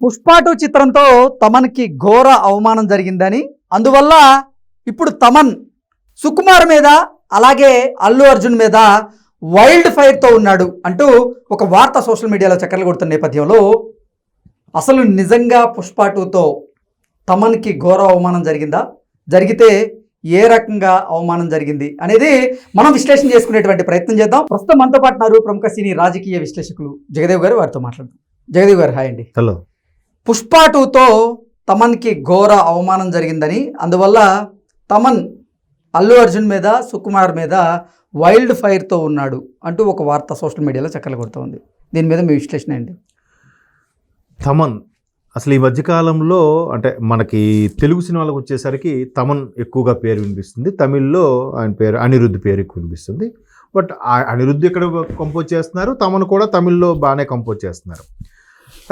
పుష్ప 2 చిత్రంతో తమన్కి ఘోర అవమానం జరిగిందని, అందువల్ల ఇప్పుడు తమన్ సుకుమార్ మీద అలాగే అల్లు అర్జున్ మీద వైల్డ్ ఫైర్తో ఉన్నాడు అంటూ ఒక వార్త సోషల్ మీడియాలో చక్కర్లు కొడుతున్న నేపథ్యంలో అసలు నిజంగా పుష్ప 2తో తమన్కి ఘోర అవమానం జరిగిందా, జరిగితే ఏ రకంగా అవమానం జరిగింది అనేది మనం విశ్లేషణ చేసుకునేటువంటి ప్రయత్నం చేద్దాం. ప్రస్తుతం మనతో పాటు ఉన్నారు ప్రముఖ సినీ రాజకీయ విశ్లేషకులు జగదేవ్ గారు. వారితో మాట్లాడదాం. జగదేవ్ గారు, హాయ్ అండి. హలో. పుష్ప 2తో తమన్కి ఘోర అవమానం జరిగిందని, అందువల్ల తమన్ అల్లు అర్జున్ మీద సుకుమార్ మీద వైల్డ్ ఫైర్తో ఉన్నాడు అంటూ ఒక వార్త సోషల్ మీడియాలో చక్కర్లు కొడుతోంది. దీని మీద మీ విశ్లేషణ ఏంటి? తమన్ అసలు ఈ మధ్యకాలంలో అంటే మనకి తెలుగు సినిమాలకు వచ్చేసరికి తమన్ ఎక్కువగా పేరు వినిపిస్తుంది. తమిళ్లో ఆయన పేరు అనిరుద్ధ్ పేరు ఎక్కువ వినిపిస్తుంది. బట్ అనిరుద్ధ్ ఇక్కడ కంపోజ్ చేస్తున్నారు, తమన్ కూడా తమిళ్లో బాగానే కంపోజ్ చేస్తున్నారు.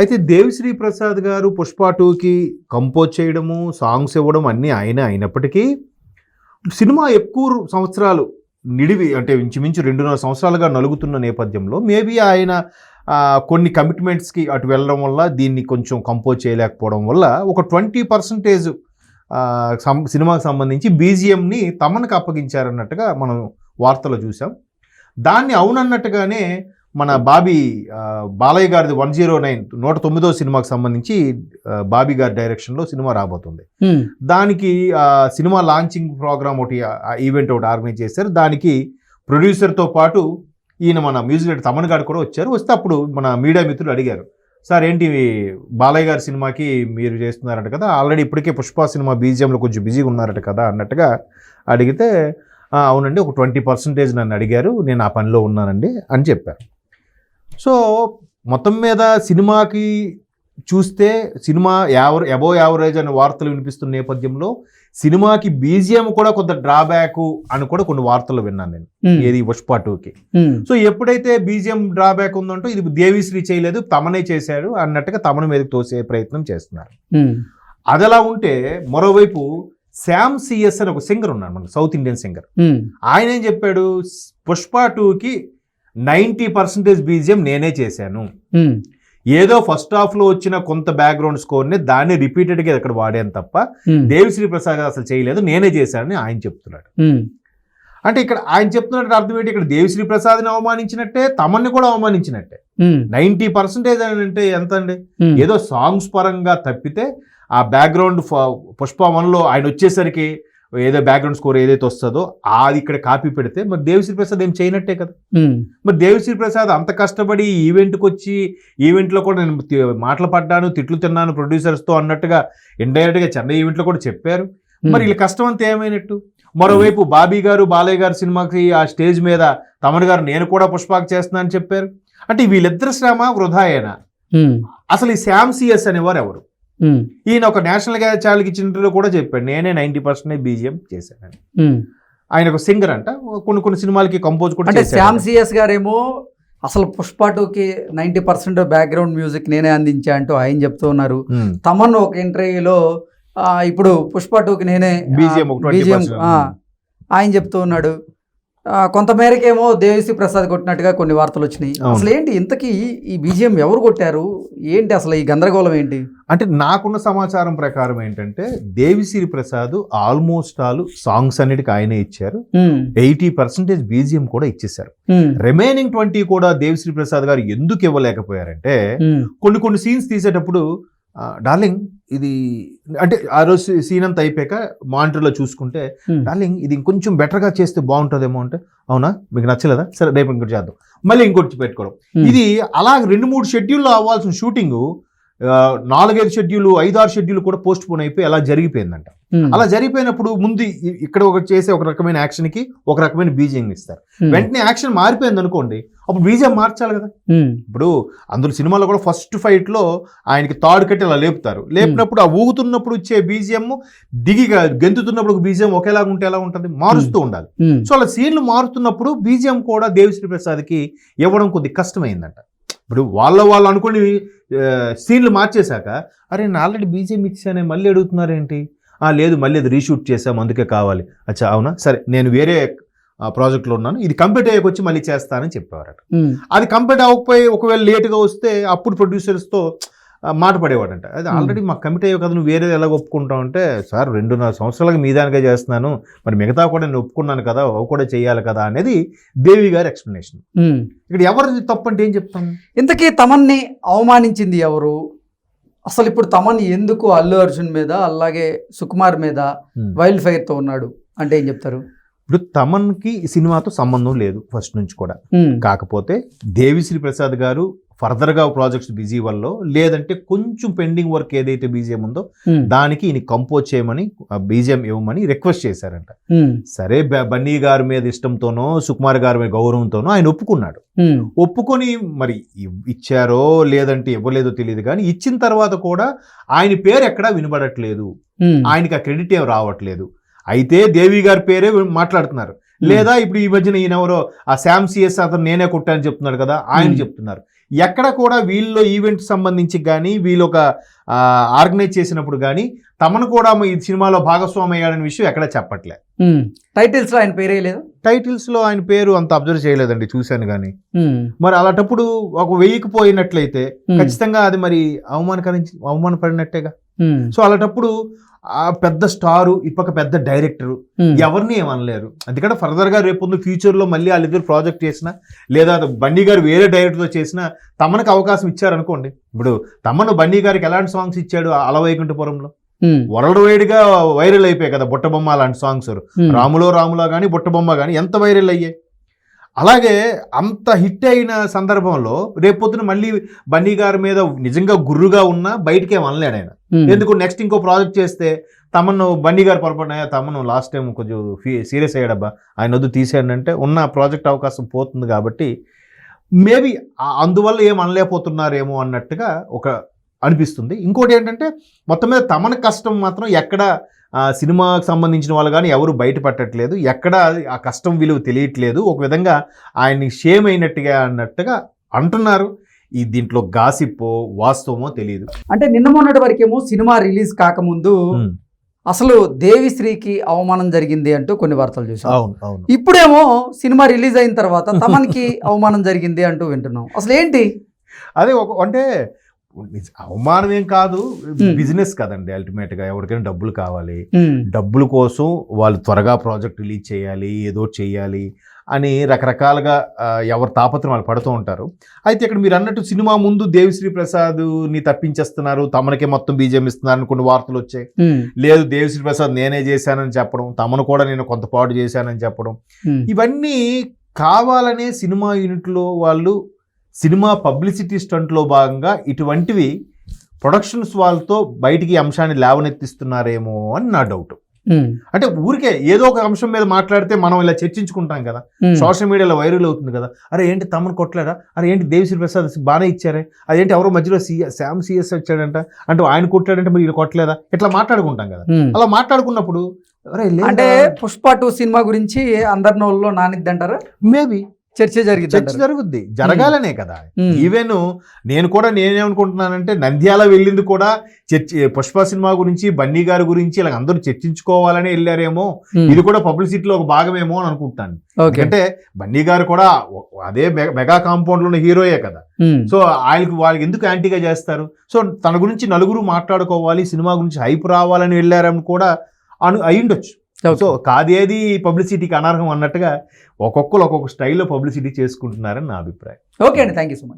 అయితే దేవిశ్రీ ప్రసాద్ గారు పుష్ప 2కి కంపోజ్ చేయడము, సాంగ్స్ ఇవ్వడం అన్నీ ఆయన అయినప్పటికీ సినిమా ఎక్కువ సంవత్సరాలు నిడివి అంటే ఇంచుమించు 2.5 సంవత్సరాలుగా నలుగుతున్న నేపథ్యంలో మేబీ ఆయన కొన్ని కమిట్మెంట్స్కి అటు వెళ్ళడం వల్ల దీన్ని కొంచెం కంపోజ్ చేయలేకపోవడం వల్ల ఒక 20% సినిమాకి సంబంధించి బీజిఎంని తమన్కి అప్పగించారన్నట్టుగా మనం వార్తలు చూసాం. దాన్ని అవునన్నట్టుగానే మన బాలయ్య గారిది 109వ సినిమాకి సంబంధించి బాబీ గారి డైరెక్షన్లో సినిమా రాబోతుంది. దానికి సినిమా లాంచింగ్ ప్రోగ్రామ్ ఒకటి ఈవెంట్ ఒకటి ఆర్గనైజ్ చేశారు. దానికి ప్రొడ్యూసర్తో పాటు ఈయన మన మ్యూజిక్ డైరెక్టర్ తమన్ గారు కూడా వచ్చారు. వస్తే అప్పుడు మన మీడియా మిత్రులు అడిగారు, సార్ ఏంటి బాలయ్య గారి సినిమాకి మీరు చేస్తున్నారట కదా, ఆల్రెడీ ఇప్పటికే పుష్ప సినిమా బీజిఎంలో కొంచెం బిజీగా ఉన్నారట కదా అన్నట్టుగా అడిగితే, అవునండి ఒక 20% నన్ను అడిగారు, నేను ఆ పనిలో ఉన్నానండి అని చెప్పారు. సో మొత్తం మీద సినిమాకి చూస్తే సినిమా అబోవ్ యావరేజ్ అనే వార్తలు వినిపిస్తున్న నేపథ్యంలో సినిమాకి బీజిఎం కూడా కొంత డ్రాబ్యాక్ అని కూడా కొన్ని వార్తలు విన్నాను నేను, ఏది పుష్ప 2కి. సో ఎప్పుడైతే బీజిఎం డ్రాబ్యాక్ ఉందంటో ఇది దేవిశ్రీ చేయలేదు, తమనే చేశారు అన్నట్టుగా తమను మీదకి తోసే ప్రయత్నం చేస్తున్నారు. అదలా ఉంటే మరోవైపు శామ్ సిఎస్ అని ఒక సింగర్ ఉన్నాడు, మన సౌత్ ఇండియన్ సింగర్. ఆయన ఏం చెప్పాడు, పుష్ప 2కి 90% బీజిఎం నేనే చేశాను, ఏదో ఫస్ట్ హాఫ్లో వచ్చిన కొంత బ్యాక్గ్రౌండ్ స్కోర్ని దాన్ని రిపీటెడ్గా ఇక్కడ వాడాను తప్ప దేవిశ్రీ ప్రసాద్ అసలు చేయలేదు, నేనే చేశానని ఆయన చెప్తున్నాడు. అంటే ఇక్కడ ఆయన చెప్తున్నట్టు అర్థం ఏంటి, ఇక్కడ దేవిశ్రీ ప్రసాద్ని అవమానించినట్టే, తమన్ని కూడా అవమానించినట్టే. 90% అని అంటే ఎంత అండి, ఏదో సాంగ్స్ పరంగా తప్పితే ఆ బ్యాక్గ్రౌండ్ పుష్ప 1లో ఆయన వచ్చేసరికి ఏదో బ్యాక్గ్రౌండ్ స్కోర్ ఏదైతే వస్తుందో అది ఇక్కడ కాపీ పెడితే మరి దేవిశ్రీ ప్రసాద్ ఏం చేయనట్టే కదా. మరి దేవిశ్రీ ప్రసాద్ అంత కష్టపడి ఈవెంట్కి వచ్చి ఈవెంట్లో కూడా నేను మాటలు పడ్డాను, తిట్లు తిన్నాను ప్రొడ్యూసర్స్తో అన్నట్టుగా ఇండైరెక్ట్గా చెన్నై ఈవెంట్లో కూడా చెప్పారు. మరి వీళ్ళ కష్టం అంతా ఏమైనట్టు? మరోవైపు బాబీ గారు బాలయ్య గారి సినిమాకి ఆ స్టేజ్ మీద తమన్ గారు నేను కూడా పుష్పకి చేస్తున్నా అని చెప్పారు. అంటే వీళ్ళిద్దరు శ్రమ వృధాయేనా? అసలు ఈ శామ్ సిఎస్ అనేవారు ఎవరు? ఈయన ఒక నేషనల్ ఛానల్కి ఇచ్చిన ఇంటర్వ్యూలో కూడా చెప్పాడు, నేనే 90% బీజిఎం చేశానని. ఆయన ఒక సింగర్ అంట, కొన్ని సినిమాలకి కంపోజ్ కూడా చేశారు. శామ్ సిఎస్ గారేమో అసలు పుష్ప 2కి 90% బ్యాక్గ్రౌండ్ మ్యూజిక్ నేనే అందించా అంటూ ఆయన చెప్తూ ఉన్నారు. తమన్ ఒక ఇంటర్వ్యూలో ఇప్పుడు పుష్ప 2కి నేనే బీజిఎం ఆయన చెప్తూ ఉన్నాడు. కొంతమేరకేమో దేవిశ్రీ ప్రసాద్ కొట్టినట్టుగా కొన్ని వార్తలు వచ్చినాయి. అసలు ఏంటి ఇంతకీ ఈ బీజిఎం ఎవరు కొట్టారు ఏంటి, అసలు ఈ గందరగోళం ఏంటి? అంటే నాకున్న సమాచారం ప్రకారం ఏంటంటే Devi Sri Prasad almost all songs అన్నిటికీ ఆయనే ఇచ్చారు, 80% బీజిఎం కూడా ఇచ్చేసారు. రిమైనింగ్ 20 కూడా దేవిశ్రీ ప్రసాద్ గారు ఎందుకు ఇవ్వలేకపోయారంటే కొన్ని సీన్స్ తీసేటప్పుడు డార్లింగ్ ఇది అంటే ఆ రోజు సీన్ అంతా అయిపోయాక మానిటర్లో చూసుకుంటే డార్లింగ్ ఇది ఇంకొంచెం బెటర్గా చేస్తే బాగుంటుందేమో అంటే, అవునా మీకు నచ్చలేదా, సరే రేపు ఇంకోటి చేద్దాం, మళ్ళీ ఇంకోటి పెట్టుకోవడం. ఇది అలా 2-3 షెడ్యూల్లో అవ్వాల్సిన షూటింగ్ 4-5 షెడ్యూల్ 5-6 షెడ్యూల్ కూడా పోస్ట్ పోన్ అయిపోయి అలా జరిగిపోయిందంట. అలా జరిగిపోయినప్పుడు ముందు ఇక్కడ ఒక చేసే ఒక రకమైన యాక్షన్కి ఒక రకమైన బీజిఎం ఇస్తారు, వెంటనే యాక్షన్ మారిపోయింది అనుకోండి, అప్పుడు బీజిఎం మార్చాలి కదా. ఇప్పుడు అందులో సినిమాలో కూడా ఫస్ట్ ఫైట్లో ఆయనకి తాడు కట్టి అలా లేపినప్పుడు ఆ ఊగుతున్నప్పుడు వచ్చే బీజిఎం దిగిగా గెంతుతున్నప్పుడు బీజిఎం ఒకేలాగా ఉంటే ఎలా ఉంటుంది, మారుస్తూ ఉండాలి. సో అలా సీన్లు మారుతున్నప్పుడు బీజిఎం కూడా దేవిశ్రీ ప్రసాద్కి ఇవ్వడం కొద్ది కష్టమైందంట. ఇప్పుడు వాళ్ళు అనుకుని సీన్లు మార్చేశాక, అరే నేను ఆల్రెడీ బీజిఎం ఇచ్చానే మళ్ళీ అడుగుతున్నారేంటి, లేదు మళ్ళీ అది రీషూట్ చేసాము అందుకే కావాలి, అచ్చా అవునా సరే నేను వేరే ప్రాజెక్ట్లో ఉన్నాను, ఇది కంప్లీట్ అయ్యాక వచ్చి మళ్ళీ చేస్తానని చెప్పేవారట. అది కంప్లీట్ అవ్వకపోయి ఒకవేళ లేట్గా వస్తే అప్పుడు ప్రొడ్యూసర్స్తో మాట పడేవాడంట. అది ఆల్రెడీ మాకు కమిట్ అయ్యే కదా, నువ్వు వేరే ఎలా ఒప్పుకుంటావు అంటే, సార్ 2.5 సంవత్సరాలుగా మీ దానిగా చేస్తున్నాను, మరి మిగతా కూడా నేను ఒప్పుకున్నాను కదా, అవి కూడా చేయాలి కదా అనేది దేవి గారి ఎక్స్ప్లెనేషన్. ఇక్కడ ఎవరిది తప్పు అంటే ఏం చెప్తాను? ఇంతకీ తమన్ని అవమానించింది ఎవరు? అసలు ఇప్పుడు తమన్ ఎందుకు అల్లు అర్జున్ మీద అలాగే సుకుమార్ మీద వైల్డ్ ఫైర్తో ఉన్నాడు అంటే ఏం చెప్తారు? ఇప్పుడు తమన్కి సినిమాతో సంబంధం లేదు ఫస్ట్ నుంచి కూడా. కాకపోతే దేవిశ్రీ ప్రసాద్ గారు ఫర్దర్గా ప్రాజెక్ట్స్ బిజీ వల్ల, లేదంటే కొంచెం పెండింగ్ వర్క్ ఏదైతే బీజిఎం ఉందో దానికి ఈయన కంపోజ్ చేయమని, బీజిఎం ఇవ్వమని రిక్వెస్ట్ చేశారంట. సరే, బన్నీ గారి మీద ఇష్టంతోనో సుకుమార్ గారి మీద గౌరవంతోనో ఆయన ఒప్పుకున్నాడు. ఒప్పుకొని మరి ఇచ్చారో లేదంటే ఇవ్వలేదో తెలియదు, కానీ ఇచ్చిన తర్వాత కూడా ఆయన పేరు ఎక్కడా వినబడట్లేదు, ఆయనకి ఆ క్రెడిట్ ఏం రావట్లేదు. అయితే దేవి గారి పేరే మాట్లాడుతున్నారు. లేదా ఇప్పుడు ఈ మధ్యన ఈయనెవరో ఆ శామ్ సిఎస్ అతను నేనే కొట్టానని చెప్తున్నాడు కదా, ఆయన చెప్తున్నారు. ఎక్కడ కూడా వీళ్ళు ఈవెంట్ సంబంధించి కానీ, వీళ్ళు ఒక ఆర్గనైజ్ చేసినప్పుడు కానీ తమను కూడా ఈ సినిమాలో భాగస్వామి అయ్యాడనే విషయం ఎక్కడ చెప్పట్లే. టైటిల్స్ లో ఆయన పేరే లేదు. టైటిల్స్ లో ఆయన పేరు అంత అబ్జర్వ్ చేయలేదండి, చూశాను కానీ. మరి అలాంటప్పుడు ఒక 1000కి పోయినట్లయితే ఖచ్చితంగా అది మరి అవమానపడినట్టేగా. సో అలాంటప్పుడు ఆ పెద్ద స్టారు, ఇప్పక పెద్ద డైరెక్టరు, ఎవరిని ఏమనలేరు. అందుకంటే ఫర్దర్ గా రేపు ఫ్యూచర్ లో మళ్ళీ వాళ్ళిద్దరు ప్రాజెక్ట్ చేసినా, లేదా బన్నీ గారు వేరే డైరెక్టర్తో చేసినా తమనికి అవకాశం ఇచ్చారనుకోండి. ఇప్పుడు తమను బన్నీ గారికి ఎలాంటి సాంగ్స్ ఇచ్చాడు అలవైకుంఠపురంలో, వరల్డ్ వైడ్ గా వైరల్ అయిపోయాయి కదా బుట్టబొమ్మ లాంటి సాంగ్స్. రాములో కానీ బుట్టబొమ్మ కానీ ఎంత వైరల్ అయ్యాయి. అలాగే అంత హిట్ అయిన సందర్భంలో రేపొద్దున మళ్ళీ బన్నీ గారి మీద నిజంగా గుర్రుగా ఉన్నా బయటకే అనలేడు ఆయన. ఎందుకు, నెక్స్ట్ ఇంకో ప్రాజెక్ట్ చేస్తే తమను బన్నీ గారు పొరపాటున తమను లాస్ట్ టైం కొంచెం సీరియస్ అయ్యాడబ్బా, ఆయన వద్దు తీసేయండి ఉన్న ప్రాజెక్ట్ అవకాశం పోతుంది. కాబట్టి మేబీ అందువల్ల ఏం అనలేకపోతున్నారేమో అన్నట్టుగా ఒక అనిపిస్తుంది. ఇంకోటి ఏంటంటే మొత్తం మీద తమన కష్టం మాత్రం ఎక్కడ సినిమాకి సంబంధించిన వాళ్ళు కానీ ఎవరు బయట పెట్టట్లేదు, ఎక్కడ ఆ కష్టం విలువ తెలియట్లేదు. ఒక విధంగా ఆయన్ని షేమ్ అయినట్టుగా అన్నట్టుగా అంటున్నారు. ఈ దీంట్లో గాసిప్పో వాస్తవమో తెలియదు. అంటే నిన్న మొన్నటి వరకేమో సినిమా రిలీజ్ కాకముందు అసలు దేవిశ్రీకి అవమానం జరిగింది అంటూ కొన్ని వార్తలు చూసాం. అవును. ఇప్పుడేమో సినిమా రిలీజ్ అయిన తర్వాత తమన్కి అవమానం జరిగింది అంటూ వింటున్నాం. అసలు ఏంటి అదే అంటే అవమానం ఏం కాదు, బిజినెస్ కదండి. అల్టిమేట్ గా ఎవరికైనా డబ్బులు కావాలి, డబ్బుల కోసం వాళ్ళు త్వరగా ప్రాజెక్ట్ రిలీజ్ చేయాలి, ఏదో చేయాలి అని రకరకాలుగా ఎవరు తాపత్రం వాళ్ళు పడుతూ ఉంటారు. అయితే ఇక్కడ మీరు అన్నట్టు సినిమా ముందు దేవిశ్రీ ప్రసాద్ని తప్పించేస్తున్నారు, తమనకే మొత్తం బీజేపీ ఇస్తున్నారు కొన్ని వార్తలు వచ్చాయి. లేదు, దేవిశ్రీ ప్రసాద్ నేనే చేశానని చెప్పడం, తమను కూడా నేను కొంత పాటు చేశానని చెప్పడం, ఇవన్నీ కావాలనే సినిమా యూనిట్లో వాళ్ళు సినిమా పబ్లిసిటీ స్టంట్లో భాగంగా ఇటువంటివి ప్రొడక్షన్స్ వాళ్ళతో బయటికి అంశాన్ని లేవనెత్తిస్తున్నారేమో అని నా డౌట్. అంటే ఊరికే ఏదో ఒక అంశం మీద మాట్లాడితే మనం ఇలా చర్చించుకుంటాం కదా, సోషల్ మీడియాలో వైరల్ అవుతుంది కదా, అరే ఏంటి తమను కొట్టలేరా, అరే ఏంటి దేవిశ్రీ ప్రసాద్ బాగానే ఇచ్చారే, అదేంటి ఎవరో మధ్యలో శామ్ సిఎస్ వచ్చాడంట అంటే ఆయన కొట్టాడంటే మరి వీళ్ళు కొట్టలేదా, ఇట్లా మాట్లాడుకుంటాం కదా. అలా మాట్లాడుకున్నప్పుడు అంటే పుష్ప 2 సినిమా గురించి అందరి నోళ్ళలో నానిద్ది అంటారా? మేబీ చర్చ జరుగుద్ది, జరగాలనే కదా. ఈవెన్ నేనేమనుకుంటున్నానంటే నంద్యాల వెళ్ళింది కూడా పుష్ప సినిమా గురించి, బన్నీ గారి గురించి ఇలా అందరూ చర్చించుకోవాలనే వెళ్ళారేమో, ఇది కూడా పబ్లిసిటీలో ఒక భాగమేమో అని అనుకుంటాను. ఎందుకంటే బన్నీ గారు కూడా అదే మెగా కాంపౌండ్ లో ఉన్న హీరోయే కదా. సో వాళ్ళకి ఎందుకు యాంటీగా చేస్తారు? సో తన గురించి నలుగురు మాట్లాడుకోవాలి, సినిమా గురించి హైప్ రావాలని వెళ్ళారని కూడా అయ్యుండొచ్చు. సో కాదేది పబ్లిసిటీకి అనర్హం అన్నట్టుగా ఒక్కొక్కరు ఒక్కొక్క స్టైల్లో పబ్లిసిటీ చేసుకుంటున్నారని నా అభిప్రాయం. ఓకే అండి, థ్యాంక్ యూ సో మచ్.